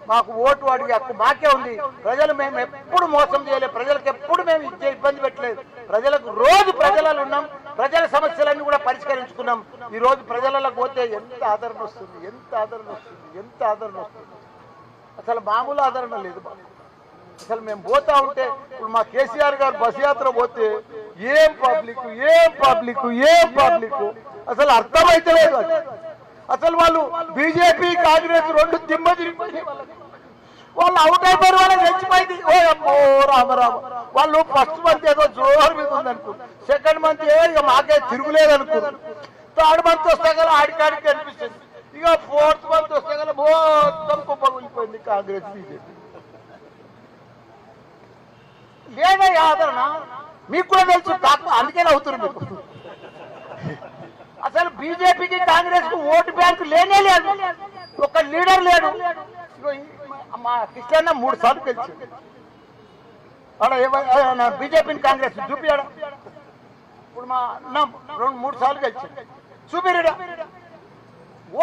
మాకు ఓటు అడిగే హక్కు మాకే ఉంది. ప్రజలు మేము ఎప్పుడు మోసం చేయలేదు, ప్రజలకు ఎప్పుడు మేము ఇబ్బంది పెట్టలేదు. ప్రజలకు రోజు ప్రజలలో ఉన్నాం, ప్రజల సమస్యలన్నీ కూడా పరిష్కరించుకున్నాం. ఈ రోజు ప్రజలకు పోతే ఎంత ఆదరణ వస్తుంది, ఎంత ఆదరణ వస్తుంది, ఎంత ఆదరణ వస్తుంది. అసలు మామూలు ఆదరణ లేదు. అసలు మేము పోతా ఉంటే ఇప్పుడు మా కేసీఆర్ గారు బస్ యాత్ర పోతే ఏం పబ్లిక్, ఏం పబ్లిక్, ఏం పబ్లిక్ అసలు అర్థమైతే లేదు. అసలు వాళ్ళు బీజేపీ కాంగ్రెస్ రెండు దిమ్మ తిరిగిపోయి వాళ్ళు అవుట్ అయిపోయారు, వాళ్ళకి తెచ్చిపోయింది. ఓ అమ్మో రామరామ. వాళ్ళు ఫస్ట్ మంత్ ఏదో జోరు మీద ఉందనుకో, సెకండ్ మంత్ ఇక మాకే తిరుగులేదు అనుకో, థర్డ్ మంత్ వస్తే గల ఆడికాడికి అనిపిస్తుంది, ఇక ఫోర్త్ మంత్ వస్తే గల మొత్తం కుప్పకూలిపోయింది కాంగ్రెస్ బీజేపీ. లేదయ్యా ఆదరణ మీకు కూడా తెలుసు, అందుకే అవుతుంది మీకు. అసలు బీజేపీకి కాంగ్రెస్ కు ఓటు బ్యాంకు లేనే లేదు, ఒక లీడర్ లేడు. మా కృష్ణ 3 సార్లు గెలిచి బీజేపీని కాంగ్రెస్ చూపియాడా? ఇప్పుడు మా 2-3 సార్లు గెలిచి చూపిరా.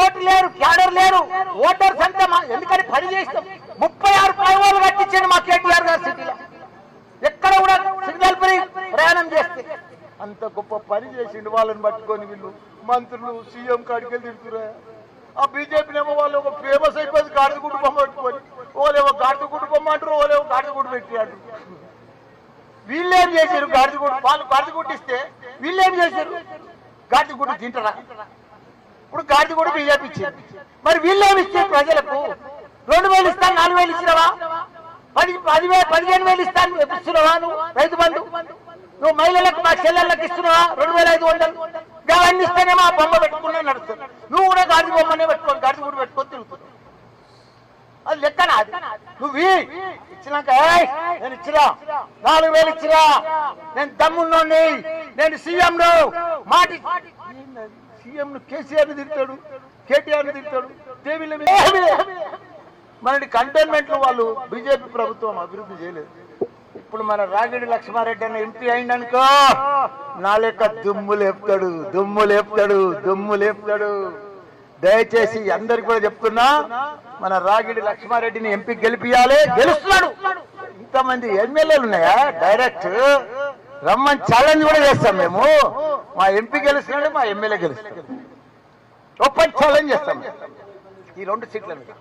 ఓటు లేరు, క్యాడర్ లేరు, ఓటర్స్ అంతా ఎందుకని పని చేస్తాం. 36 ఫ్లైఓవర్లు కట్టించండి మా కేటీఆర్ గారు సిటీలో, ఎక్కడ కూడా సిగ్నల్ ఫ్రీ ప్రయాణం చేస్తే. అంత గొప్ప పని చేసిండు. వాళ్ళని పట్టుకొని వీళ్ళు మంత్రులు సీఎం కాడికి తిరుగుతురా. ఆ బీజేపీనేమో వాళ్ళు ఒక ఫేమస్ అయిపోయింది గాడిదగుడ్డు బొమ్మ పెట్టుకొని, ఓలేమో గాడిదగుడ్డు బొమ్మ అంటారు, ఓలేమో గాడిదగుడ్డు పెట్టి అంటారు. వీళ్ళేం చేశారు? గాడిదగుడ్డు వాళ్ళు గాడిదగుడ్డు ఇస్తే వీళ్ళేం చేశారు? గాడిదగుడ్డు తింటారా? ఇప్పుడు గాడిదగుడ్డు బీజేపీ ఇచ్చింది, మరి వీళ్ళేమి ఇచ్చారు ప్రజలకు? 2000 ఇస్తాను, 4000 ఇచ్చినవా? 15,000 ఇస్తాను ఇస్తున్నావా? నువ్వు రైతు బంధు నువ్వు మహిళలకు మా చెల్లెళ్ళకి ఇస్తున్నావా? 2,500 అవన్నీ ఇస్తేనేమో ఆ బొమ్మ పెట్టుకున్నా నడుస్తుంది. నువ్వు కూడా గాడి బొమ్మనే పెట్టుకొని గాడి కూడా పెట్టుకొని తిరుగుతున్నావు. అది లెక్కనా? అది నువ్వు ఇచ్చినాక నేను ఇచ్చిరా 4,000 ఇచ్చిరా, నేను దమ్మున్నోని, నేను సీఎం మాటి సీఎం కేసీఆర్ ని తిరుగుతాడు, కేటీఆర్ ని తిరుగుతాడు. మన కంటైన్మెంట్లు వాళ్ళు బీజేపీ ప్రభుత్వం అభివృద్ధి చేయలేదు. ఇప్పుడు మన రాగిడి లక్ష్మారెడ్డి అన్న ఎంపీ అయిందనుకో, నా లెక్క దుమ్ము లేపుతాడు, దుమ్ము లేపుతాడు, దుమ్ము లేపుతాడు. దయచేసి అందరికి కూడా చెప్తున్నా, మన రాగిడి లక్ష్మారెడ్డిని ఎంపీ గెలిపియాలి. గెలుస్తున్నాడు. ఇంతమంది ఎమ్మెల్యేలు ఉన్నాయా? డైరెక్ట్ రమ్మని ఛాలెంజ్ కూడా చేస్తాం మేము. మా ఎంపీ గెలుస్తున్నాడు, మా ఎమ్మెల్యే గెలుస్తున్నాడు, ఓపెన్ ఛాలెంజ్ చేస్తాం ఈ 2 సీట్ల మీద.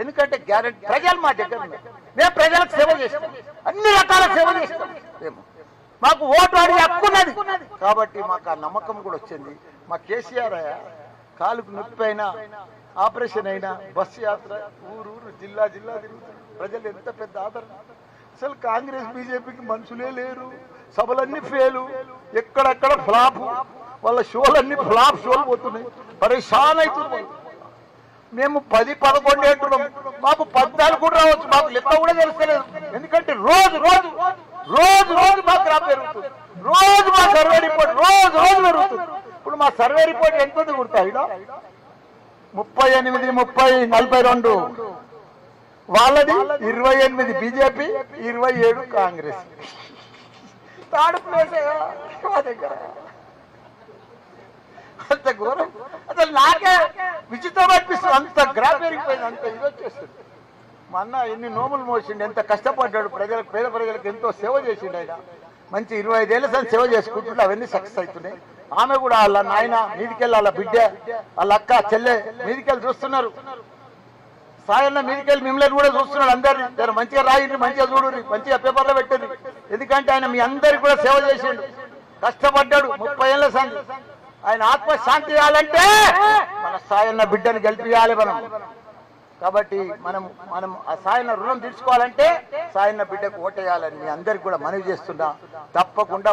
ఎందుకంటే గ్యారెంటీ ప్రజలు మా దగ్గర ఉన్నారు. మేము ప్రజలకు సేవ చేస్తాం, అన్ని రకాల సేవ చేస్తాం. మేము మాకు ఓటు అడిగి హక్కున్నది కాబట్టి మాకు ఆ నమ్మకం కూడా వచ్చింది. మా కేసీఆర్ కాలుకు నొప్పి అయినా, ఆపరేషన్ అయినా, బస్సు యాత్ర ఊరు జిల్లా జిల్లా తిరుగుతుంది. ప్రజలు ఎంత పెద్ద ఆదరణ. అసలు కాంగ్రెస్ బీజేపీకి మనుషులే లేరు, సభలన్నీ ఫెయిలు, ఎక్కడెక్కడ ఫ్లాప్, వాళ్ళ షోలన్నీ ఫ్లాప్ షోలు పోతున్నాయి, పరేషాన్ అవుతుంది. మేము 10-11 అంటున్నాం, మాకు 14 కూడా రావచ్చు, మాకు లెక్క కూడా తెలుస్తలేదు. ఎందుకంటే రోజు రోజు రోజు రోజు మా గ్రాఫ్ పెరుగుతుంది, రోజు మా సర్వే రిపోర్ట్ రోజు రోజు పెరుగుతుంది. ఇప్పుడు మా సర్వే రిపోర్ట్ ఎంత గుర్తాయి? 38, 30, 42 వాళ్ళది, 28 బీజేపీ, 27 కాంగ్రెస్. థర్డ్ ప్లేస్ మా దగ్గర. అంత ఘోరం. అసలు నాకే విచిత్రం అనిపిస్తుంది. అంత గ్రాఫ్ పెరిగిపోయింది, అంత ఇది వచ్చేస్తుంది. మా అన్న ఎన్ని నోములు మోసిండు, ఎంత కష్టపడ్డాడు, ప్రజలకు పేద ప్రజలకు ఎంతో సేవ చేసిండు. ఆయన మంచి 25 ఏళ్ళ సార్ సేవ చేసుకుంటుంటే అవన్నీ సక్సెస్ అవుతున్నాయి. ఆమె కూడా వాళ్ళ నాయన మీదికెళ్ళి, వాళ్ళ బిడ్డ, వాళ్ళ అక్క చెల్లె మీదికెళ్ళి చూస్తున్నారు. సాయన్న మీదికెళ్ళి మిమ్మల్ని కూడా చూస్తున్నాడు. అందరినీ మంచిగా రాయండి, మంచిగా చూడండి, మంచిగా పేపర్లో పెట్టండి. ఎందుకంటే ఆయన మీ అందరికి కూడా సేవ చేసిండు, కష్టపడ్డాడు 30 ఏళ్ళ సంది. ఆయన ఆత్మశాంతి ఇవ్వాలంటే మన సాయన్న బిడ్డను గెలిపియాలి మనం. కాబట్టి మనం ఆ సాయన్న రుణం తీర్చుకోవాలంటే సాయన్న బిడ్డకు ఓటేయాలని మీ అందరికి కూడా మనవి చేస్తున్నా. తప్పకుండా